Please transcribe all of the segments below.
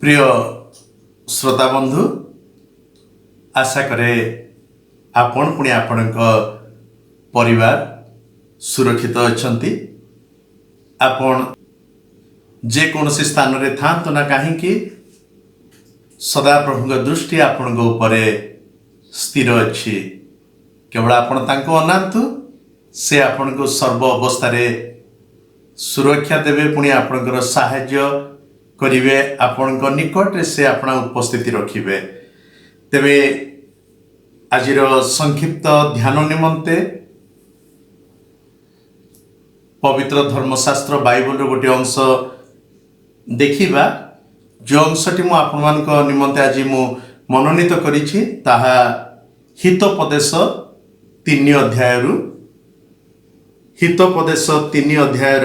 प्रिय श्रोता बंधु, आशा करे आपण पुणी आपण परिवार सुरक्षित अछंती। आपण जे कौन स्थान रे थांतु ना कहीं सदा प्रभु दृष्टि आपण ऊपर स्थिर अच्छी। केवल आपण तांको अनांतु, से आपण को सर्व अवस्था रे सुरक्षा देवे, पुणी आपणकर साहाय्य करिवे, आपण निकट से अपना उपस्थिति रखिबे। तेबे आजिर संक्षिप्त ध्यान निमंते पवित्र धर्मशास्त्र बाइबल गोटे अंश देखिबा। जो अंशटी मु आपनमानक निमंते आज मु मनोनीत करिछि ताहा हितोपदेश 3 अध्याय हितोपदेश 3 अध्याय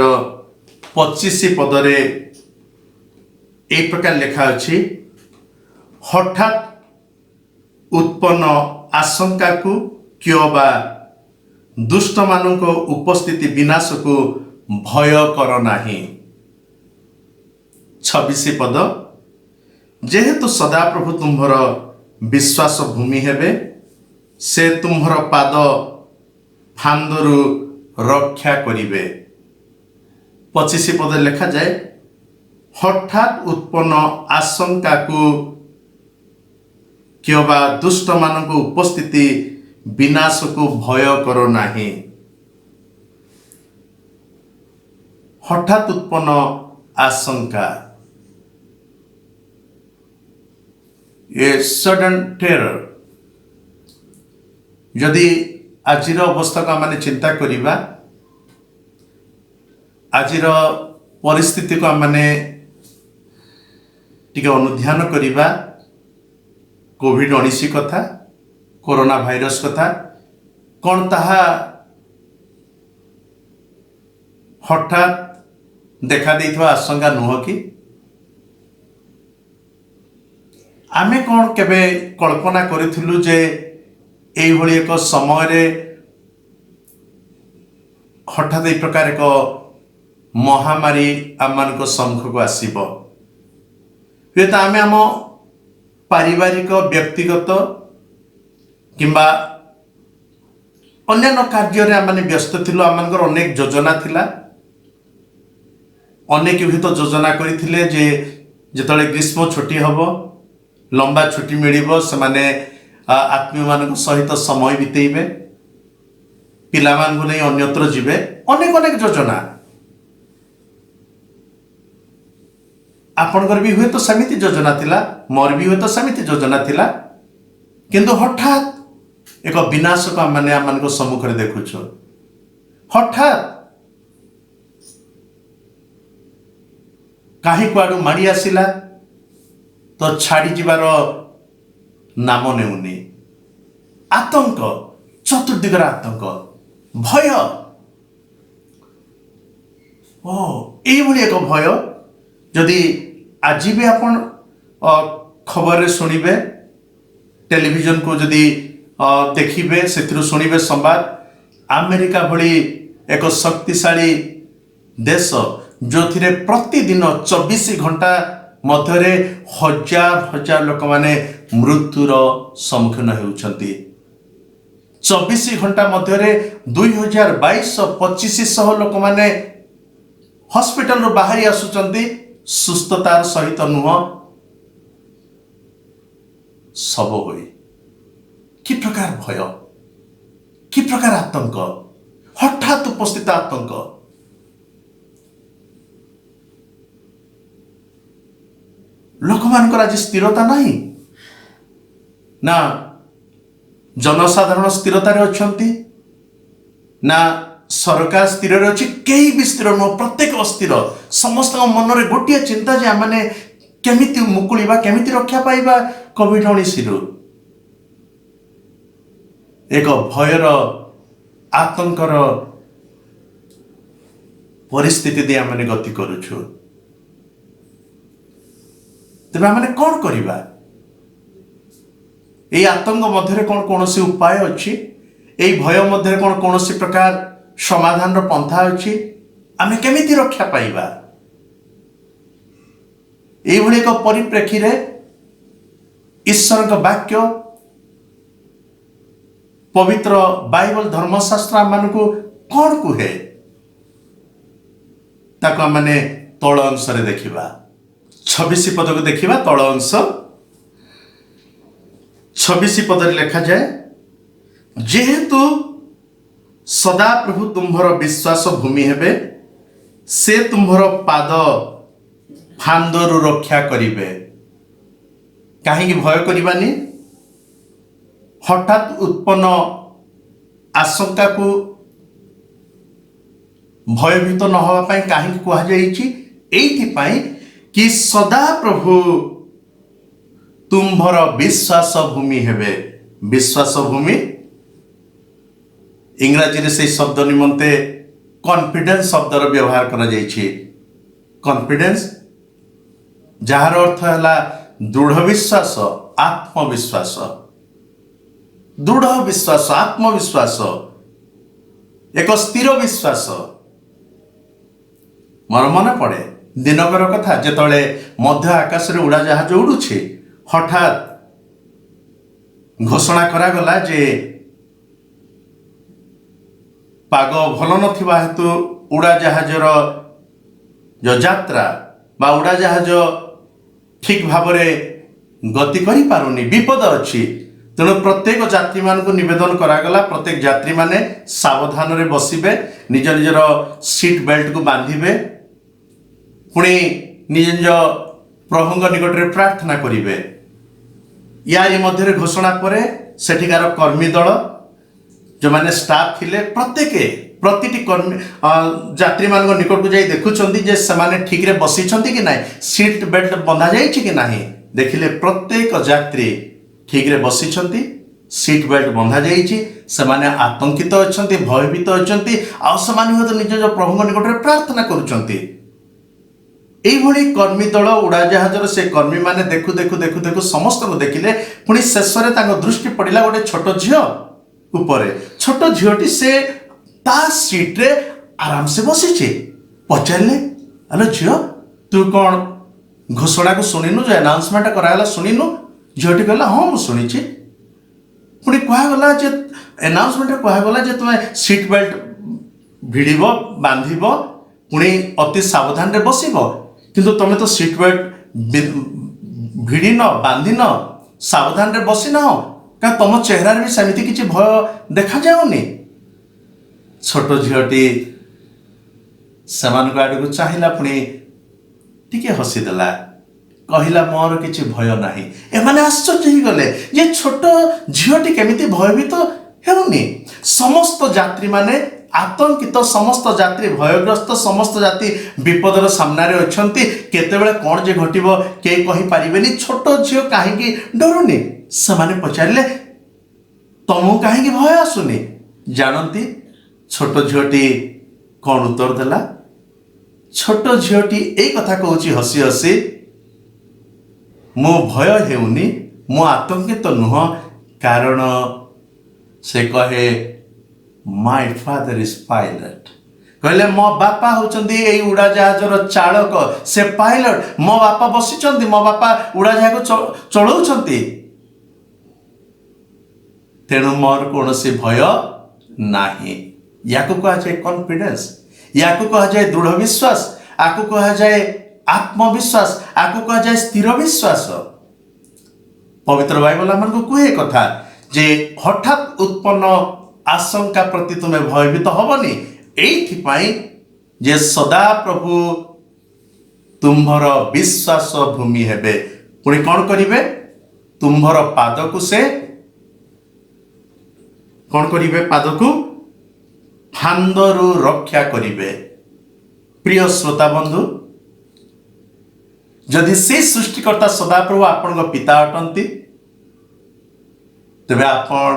25 पदरे ए प्रकार लेखा अछि, हठात उत्पन्न आशंका को क्योबा दुष्ट मानक उपस्थिति विनाश को भय कर नाही। 26 पद, जेहेतु सदा प्रभु तुम्हर विश्वास भूमि हेबे, से तुम्हर पाद फांदरु रक्षा करिवे। 25 पद लेखा जाए, हठात उत्पन्न आशंका को क्योबा दुष्ट मानक उपस्थिति विनाश को भय करो नाही। हठात उत्पन्न आशंका, ये सडन टेरर। यदि आजिर अवस्था को आम चिंता करिबा, आजिर परिस्थिति को आम टिके अनुध्यान करिबा, कोविड-19 कथा, कोरोना भाइरस कथा, कौन ताहा हठात देखा देइथवा आशंका नुह कि आमे कौन केबे कल्पना करिथिलु जे एई भली एक समय रे हठात ए प्रकार एक महामारी आम सम्मुख को आसीबो। तो आम आम पारिवारिक व्यक्तिगत किंबा अन्य कार्य आम व्यस्त थिलु। आमनकर अनेक योजना थिला, अनेक भी तो योजना करथिले जे जेतले ग्रीष्म छुट्टी हबो, लंबा छुट्टी मिलिबो, से माने आत्मीय मानक सहित समय बितेइबे, पिला मानकु नै अन्यत्र जिवे, अनेक अनेक योजना। आपणकर भी हुए तो समिति योजना थिला, मोर भी हुए तो समिति योजना थिला, किंतु हठात एक विनाश को माने आम सम्मुख में देखुछ। हठात कहीं कुआडू माड़ी आसिला तो छाड़ी जीवार नाम नेउनी। आतंक, चतुर्दिगर आतंक, भय, यही भली एक भय जदि आज भी आपण खबर शुणिबे, टेलीविजन को जदि देखिबे, से शुणिबे संवाद, अमेरिका भली एक शक्तिशाली देश जो थिरे प्रतिदिन 24 घंटा मध्यरे हजार हजार लोक माने मृत्युर सम्मुखीन होउछंती। 24 घंटा मध्यरे 2200-2500 लोक माने हॉस्पिटल रो बाहरी आसुचंती, सुस्थतार सहित नुह, सब होई। कि प्रकार भय, कि प्रकार आतंक, हठात उपस्थित आतंक। लोक मानकर आज स्थिरता नहीं ना, जनसाधारण स्थिरतार अछंती ना, सरकार स्थिर अच्छी, कहीं भी स्थिर नुह, प्रत्येक अस्थिर। समस्त मन में गोटे चिंता जे आमने केमिति मुकुलिबा, केमिति रक्षा पाइबा कोविड-19 रु। एक भयर आतंकर परिस्थिति दे आमने गति करुछु। तेबे आमने कौन करिबा? ए आतंक मध्य कौन कौन उपाय अच्छी? ए भय मध्य कौन कौन प्रकार समाधान पंथा अच्छी? आमे केमिति रक्षा पाइबा? ଏଇଭଳି ଏକ ପରିପ୍ରେକ୍ଷୀରେ ଈଶ୍ୱରଙ୍କ ବାକ୍ୟ ପବିତ୍ର ବାଇବଲ ଧର୍ମଶାସ୍ତ୍ର ଆମମାନଙ୍କୁ କ'ଣ କୁହେ ତାକୁ ଆମେ ତଳ ଅଂଶରେ ଦେଖିବା। 26 ପଦକୁ ଦେଖିବା। ତଳ ଅଂଶ 26 ପଦରେ ଲେଖାଯାଏ, ଯେହେତୁ ସଦାପ୍ରଭୁ ତୁମ୍ଭର ବିଶ୍ୱାସ ଭୂମି ହେବେ, ସେ ତୁମ୍ଭର ପାଦ ଫାନ୍ଦରୁ ରକ୍ଷା କରିବେ। କାହିଁକି ଭୟ କରିବାନି? ହଠାତ୍ ଉତ୍ପନ୍ନ ଆଶଙ୍କାକୁ ଭୟଭୀତ ନ ହେବା ପାଇଁ କାହିଁକି କୁହାଯାଇଛି? ଏଇଥିପାଇଁ କି ସଦାପ୍ରଭୁ ତୁମ୍ଭର ବିଶ୍ୱାସ ଭୂମି ହେବେ। ବିଶ୍ୱାସ ଭୂମି ଇଂରାଜୀରେ ସେହି ଶବ୍ଦ ନିମନ୍ତେ କନଫିଡେନ୍ସ ଶବ୍ଦର ବ୍ୟବହାର କରାଯାଇଛି। କନଫିଡେନ୍ସ ଯାହାର ଅର୍ଥ ହେଲା ଦୃଢ଼ ବିଶ୍ୱାସ, ଆତ୍ମବିଶ୍ୱାସ। ଦୃଢ଼ ବିଶ୍ୱାସ, ଆତ୍ମବିଶ୍ୱାସ, ଏକ ସ୍ଥିର ବିଶ୍ୱାସ। ମୋର ମନେ ପଡ଼େ ଦିନକର କଥା, ଯେତେବେଳେ ମଧ୍ୟ ଆକାଶରେ ଉଡ଼ାଜାହାଜ ଉଡ଼ୁଛି, ହଠାତ୍ ଘୋଷଣା କରାଗଲା ଯେ ପାଗ ଭଲ ନଥିବା ହେତୁ ଉଡ଼ାଜାହାଜର ଯେଉଁ ଯାତ୍ରା ବା ଉଡ଼ାଜାହାଜ ଠିକ୍ ଭାବରେ ଗତି କରିପାରୁନି, ବିପଦ ଅଛି। ତେଣୁ ପ୍ରତ୍ୟେକ ଯାତ୍ରୀମାନଙ୍କୁ ନିବେଦନ କରାଗଲା, ପ୍ରତ୍ୟେକ ଯାତ୍ରୀମାନେ ସାବଧାନରେ ବସିବେ, ନିଜ ନିଜର ସିଟ୍ ବେଲ୍ଟକୁ ବାନ୍ଧିବେ, ପୁଣି ନିଜ ନିଜ ପ୍ରଭୁଙ୍କ ନିକଟରେ ପ୍ରାର୍ଥନା କରିବେ। ୟାରି ମଧ୍ୟରେ ଘୋଷଣା ପରେ ସେଠିକାର କର୍ମୀ ଦଳ ଯେଉଁମାନେ ଷ୍ଟାଫ୍ ଥିଲେ, ପ୍ରତିଟି କର୍ମୀ ଯାତ୍ରୀମାନଙ୍କ ନିକଟକୁ ଯାଇ ଦେଖୁଛନ୍ତି ଯେ ସେମାନେ ଠିକ୍ରେ ବସିଛନ୍ତି କି ନାହିଁ, ସିଟ୍ ବେଲ୍ଟ ବନ୍ଧା ଯାଇଛି କି ନାହିଁ। ଦେଖିଲେ ପ୍ରତ୍ୟେକ ଯାତ୍ରୀ ଠିକ୍ରେ ବସିଛନ୍ତି, ସିଟ୍ ବେଲ୍ଟ ବନ୍ଧା ଯାଇଛି। ସେମାନେ ଆତଙ୍କିତ ଅଛନ୍ତି, ଭୟଭୀତ ଅଛନ୍ତି, ଆଉ ସେମାନେ ହୁଏତ ନିଜ ପ୍ରଭୁଙ୍କ ନିକଟରେ ପ୍ରାର୍ଥନା କରୁଛନ୍ତି। এইভাবে কর্মী দল উড়াজাহাজর সে কর্মী মানে দেখু দেখু দেখু দেখু সমস্ত দেখিলে পুনি শেষে তাঙ্ক দৃষ্টি পড়িলা গোটে ছোট ঝিও উপরে। ছোট ঝিওটি সে তা সিট্রে আরামসে বসিছে। পচারে আলো ঝিও তু কোণ ঘোষণা কু শুনিনু যে আনাউন্সমেন্ট করাগলা শুনিনু? ঝিওটি কহিলা হ্যাঁ মু শুনিছি। পুনি কুহগলা যে আনাউন্সমেন্ট কুহগলা যে তুমি সিট বেল্ট ভিড়ব বাঁধিব পুনি অতি সাবধানে বসিব, কিন্তু তুমি তো সিট বেল্ট ভিড়িন বাঁধিন সাবধানে বসিন, কারণ তোম চেহারার বি সেমিতি কিছু ভয় দেখা যাওনি। ছোট ঝিওটি সেମାନଙ୍କ আড়କୁ চাহিলা, পুনি টিকে হসিদেলা, কহিলা মোর কিছু ভয় ନାହିଁ। এমানে আশ্চর্য হয়ে যে ছোট ঝিওটি কেমিতি ভয়ভীত হেউনি। সমস্ত যাত্রী মানে আতঙ্কিত, সমস্ত যাত্রী ভয়গ্রস্ত, সমস্ত যাত্রী বিপদর সামনারে অছন্তি। কেতেবেলে কোণ যে ঘটিব কে কহি পারিবেনি। ছোট ঝিও কাহিঁকি ডরুনি? সেমানে পচারিলে তমু কাহিঁকি ভয় আসুনি? জানতি ছোট ঝিওটি কোণ উত্তর দেলা? ছোট ঝিওটি এই কথা কହୁଛି হসি হসি, মো ভয় হেউনি, মো আতঙ্কিত নুহ, কারণ সে কহে মাই ফাদর ইজ পাইলট। কহিলে মো বাপা হচ্ছেন এই উড়াজাহাজর চালক, সে পাইলট। মো বাপা বসিছেন, মো বাপা উড়াজাহাজ চলাউছেন, তেণু মোর কৌশি ভয় ନାହିଁ। ইয়াকু কুহযাଏ কনফিডেন্স, ইয়াকু কুহযাଏ দৃঢ় বিশ্বাস, আকু কুহযাଏ আত্মবিশ্বাস, আকু কুহযাଏ স্থির বিশ্বাস। পবিত্র বাইবেল আমাকে কুহে কথা যে হঠাৎ উৎপন্ন আশঙ্কা প্রতি তুমি ভয়ভীত হবনি। এইথিপাই যে সদা প্রভু তুম্ভর বিশ্বাস ভূমি হেবে। পুনি কোণ করিবে? তুম্ভর পাদকু সে কোণ করিবে? পাদকু ফান্দরু রক্ষা করিবে। প্রিয় শ্রোতা বন্ধু, যদি সেই সৃষ্টিকর্তা সদাপ্রভু আপনার পিতা অটন্তি, তবে আপন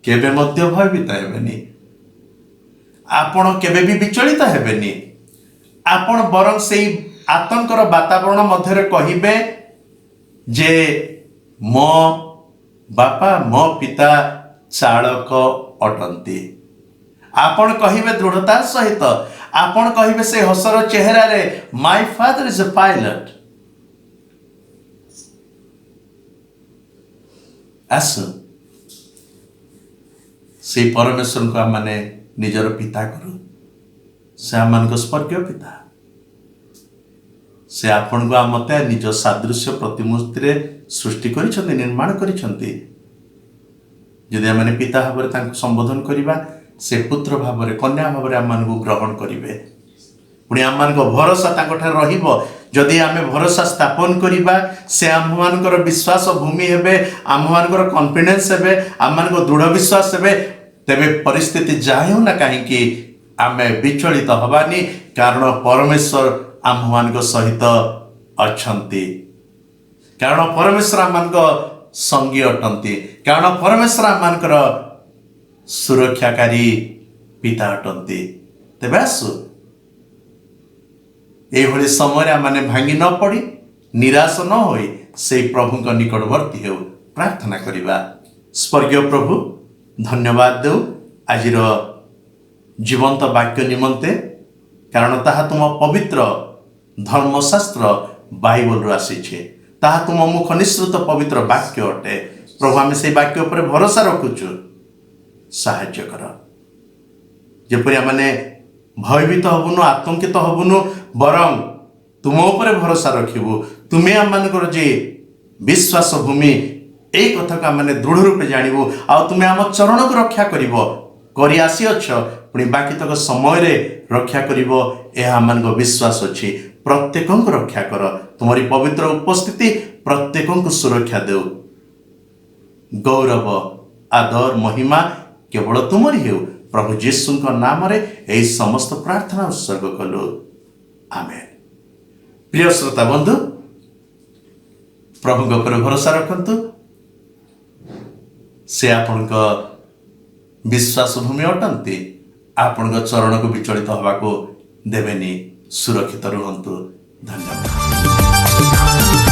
কেবে মধ্য ভয়ভীত হেবেনি, আপন কেবে বি বিচলিত হেবেনি। আপন বরং সেই আতঙ্কর বাতাবরণ মধ্যে কহিবে যে মো বাপা মো পিতা চালক অটন্তি। আপন কহিবে দৃঢ়তার সহিত, আপন কহিবে সেই হসর চেহারারে মাই ফাদর ইজ এ পাইলট। ଆସୁ से परमेश्वर को आम मैंने निजर पिता करू से आम मान स्वर्गीय पिता से आपण को मत निज सादृश्य प्रतिमूर्ति रे सृष्टि करिसेंती निर्माण करिसेंती जदि आम पिता भाव में संबोधन करवा से पुत्र भाव में कन्या भाव में आम मान ग्रहण करेंगे पुणी आम मान भरोसा रहिबो जदि आम भरोसा स्थापन करवा से आम मान विश्वास भूमि हेबे आम मान कॉन्फिडेंस हेबे आम मान दृढ़ विश्वास हेबे तेबे परिस्थिति जाए ना कहीं आम विचलित हबानी कारण परमेश्वर आम मान सहित अछंती कारण परमेश्वर आम मान संगी अटंती कारण परमेश्वर आम मान सुरक्षाकारी पिता अटंती तेबे आसु एभली समय आमने भांगी न पड़ी निराश न होई से प्रभु निकटवर्ती हो प्रार्थना करिबा। स्वर्गीय प्रभु धन्यवाद देउ आजिर जीवंत वाक्य निमंते कारण ताहा तुम पवित्र धर्मशास्त्र बाइबल रु आसीछे ताहा तुम मुख निश्रुत पवित्र वाक्य अटे प्रभु आम से वाक्य उपर भरोसा रखुचु साहाय्य कर जेपरि आमने भयभीत हबुनु आतंकित हबुनु बरं तुम ऊपर भरोसा रखिबु तुम्हें आम मानकर जे विश्वास भूमि एक कथा को आम दृढ़ रूपे जानबू आ तुम्हें आम चरण को रक्षा करी आसी अछ पुणी बाकी तक समय रे रक्षा करिवो एहा आम विश्वास अछि प्रत्येक रक्षा कर तुम्हारी पवित्र उपस्थिति प्रत्येक सुरक्षा देउ गौरव आदर महिमा केवल तुमरी हो प्रभु यीशु नाम रे एही समस्त प्रार्थना उत्सर्ग कलु आमेन। प्रिय श्रोता बंधु प्रभु पर भरोसा रखंतु से आपण विश्वास भूमि अटंती आपण चरण को विचलित हवा को देवेनी सुरक्षित रुहंतु। धन्यवाद।